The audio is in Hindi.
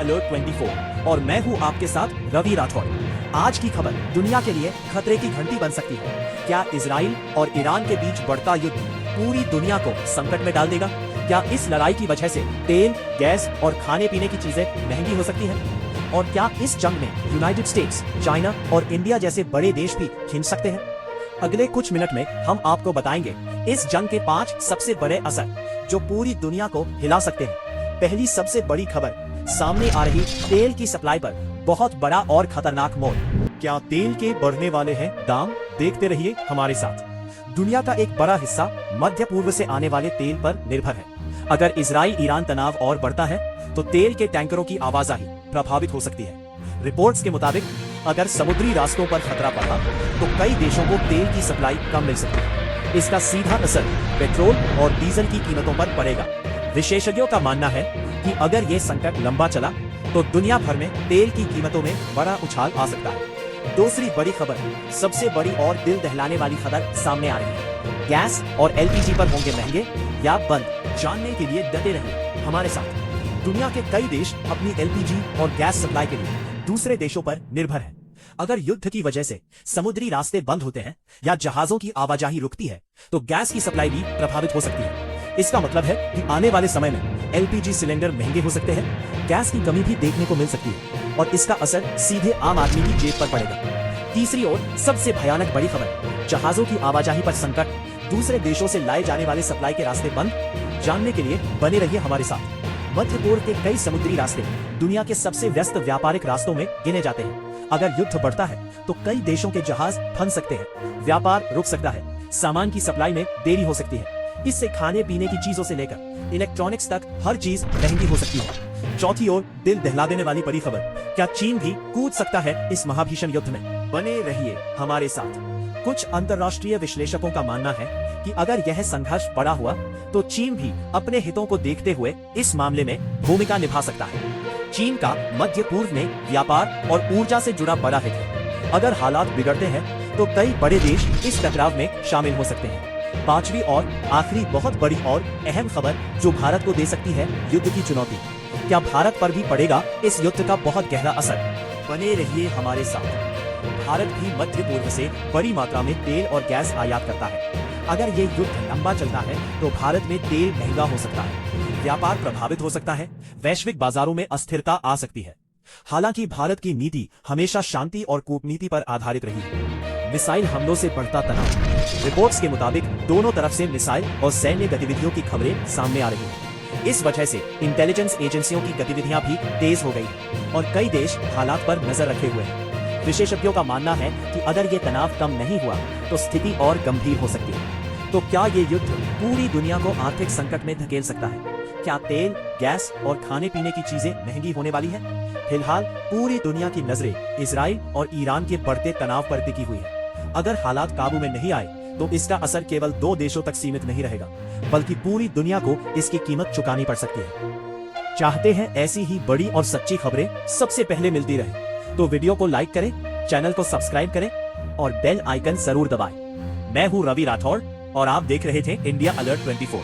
अलर्ट 24 और मैं हूं आपके साथ रवि राठौड़। आज की खबर दुनिया के लिए खतरे की घंटी बन सकती है। क्या इजराइल और ईरान के बीच बढ़ता युद्ध पूरी दुनिया को संकट में डाल देगा? क्या इस लड़ाई की वजह से तेल, गैस और खाने पीने की चीजें महंगी हो सकती हैं? और क्या इस जंग में यूनाइटेड स्टेट्स, चाइना और इंडिया जैसे बड़े देश भी खिंच सकते हैं? अगले कुछ मिनट में हम आपको बताएंगे इस जंग के 5 सबसे बड़े असर जो पूरी दुनिया को हिला सकते हैं। पहली सबसे बड़ी खबर, सामने आ रही तेल की सप्लाई पर बहुत बड़ा और खतरनाक मोड़। क्या तेल के बढ़ने वाले हैं दाम? देखते रहिए हमारे साथ। दुनिया का एक बड़ा हिस्सा मध्य पूर्व से आने वाले तेल पर निर्भर है। अगर इजराइल ईरान तनाव और बढ़ता है तो तेल के टैंकरों की आवाजाही प्रभावित हो सकती है। रिपोर्ट्स के मुताबिक अगर समुद्री रास्तों पर खतरा बढ़ा तो कई देशों को तेल की सप्लाई कम मिल सकती है। इसका सीधा असर पेट्रोल और डीजल की कीमतों पर पड़ेगा। विशेषज्ञों का मानना है कि अगर ये संकट लंबा चला तो दुनिया भर में तेल की कीमतों में बड़ा उछाल आ सकता है। दूसरी बड़ी खबर, सबसे बड़ी और दिल दहलाने वाली खबर सामने आ रही है। गैस और एलपीजी पर होंगे महंगे या बंद? जानने के लिए डटे रहिए हमारे साथ। दुनिया के कई देश अपनी एलपीजी और गैस सप्लाई के लिए दूसरे देशों पर निर्भर हैं। अगर युद्ध की वजह से समुद्री रास्ते बंद होते हैं या जहाजों की आवाजाही रुकती है तो गैस की सप्लाई भी प्रभावित हो सकती है। इसका मतलब है कि आने वाले समय में एलपीजी सिलेंडर महंगे हो सकते हैं, गैस की कमी भी देखने को मिल सकती है और इसका असर सीधे आम आदमी की जेब पर पड़ेगा। तीसरी ओर सबसे भयानक बड़ी खबर, जहाजों की आवाजाही पर संकट, दूसरे देशों से लाए जाने वाले सप्लाई के रास्ते बंद। जानने के लिए बने रहिए हमारे साथ। मध्य पूर्व के कई समुद्री रास्ते दुनिया के सबसे व्यस्त व्यापारिक रास्तों में गिने जाते हैं। अगर युद्ध बढ़ता है तो कई देशों के जहाज फंस सकते हैं, व्यापार रुक सकता है, सामान की सप्लाई में देरी हो सकती है। इससे खाने पीने की चीजों से लेकर इलेक्ट्रॉनिक्स तक हर चीज महंगी हो सकती है। चौथी ओर दिल दहला देने वाली बड़ी खबर, क्या चीन भी कूद सकता है इस महाभीषण युद्ध में? बने रहिए हमारे साथ। कुछ अंतर्राष्ट्रीय विश्लेषकों का मानना है कि अगर यह संघर्ष बड़ा हुआ तो चीन भी अपने हितों को देखते हुए इस मामले में भूमिका निभा सकता है। चीन का मध्य पूर्व में व्यापार और ऊर्जा से जुड़ा बड़ा हित है। अगर हालात बिगड़ते हैं तो कई बड़े देश इस टकराव में शामिल हो सकते हैं। पांचवी और आखिरी बहुत बड़ी और अहम खबर जो भारत को दे सकती है युद्ध की चुनौती। क्या भारत पर भी पड़ेगा इस युद्ध का बहुत गहरा असर? बने रहिए हमारे साथ। भारत भी मध्य पूर्व से बड़ी मात्रा में तेल और गैस आयात करता है। अगर ये युद्ध लंबा चलता है तो भारत में तेल महंगा हो सकता है, व्यापार प्रभावित हो सकता है, वैश्विक बाजारों में अस्थिरता आ सकती है। हालांकि भारत की नीति हमेशा शांति और कूटनीति पर आधारित रही है। मिसाइल हमलों से बढ़ता तनाव, रिपोर्ट्स के मुताबिक दोनों तरफ से मिसाइल और सैन्य गतिविधियों की खबरें सामने आ रही हैं। इस वजह से इंटेलिजेंस एजेंसियों की गतिविधियां भी तेज हो गई हैं और कई देश हालात पर नजर रखे हुए हैं। विशेषज्ञों का मानना है कि अगर ये तनाव कम नहीं हुआ तो स्थिति और गंभीर हो सकती है। तो क्या ये युद्ध पूरी दुनिया को आर्थिक संकट में धकेल सकता है? क्या तेल, गैस और खाने पीने की चीजें महंगी होने वाली है? फिलहाल पूरी दुनिया की नजरें इजराइल और ईरान के बढ़ते तनाव पर टिकी हुई है। अगर हालात काबू में नहीं आए तो इसका असर केवल 2 देशों तक सीमित नहीं रहेगा, बल्कि पूरी दुनिया को इसकी कीमत चुकानी पड़ सकती है। चाहते हैं ऐसी ही बड़ी और सच्ची खबरें सबसे पहले मिलती रहे तो वीडियो को लाइक करें, चैनल को सब्सक्राइब करें और बेल आइकन जरूर दबाएं। मैं हूं रवि राठौड़ और आप देख रहे थे इंडिया अलर्ट 24।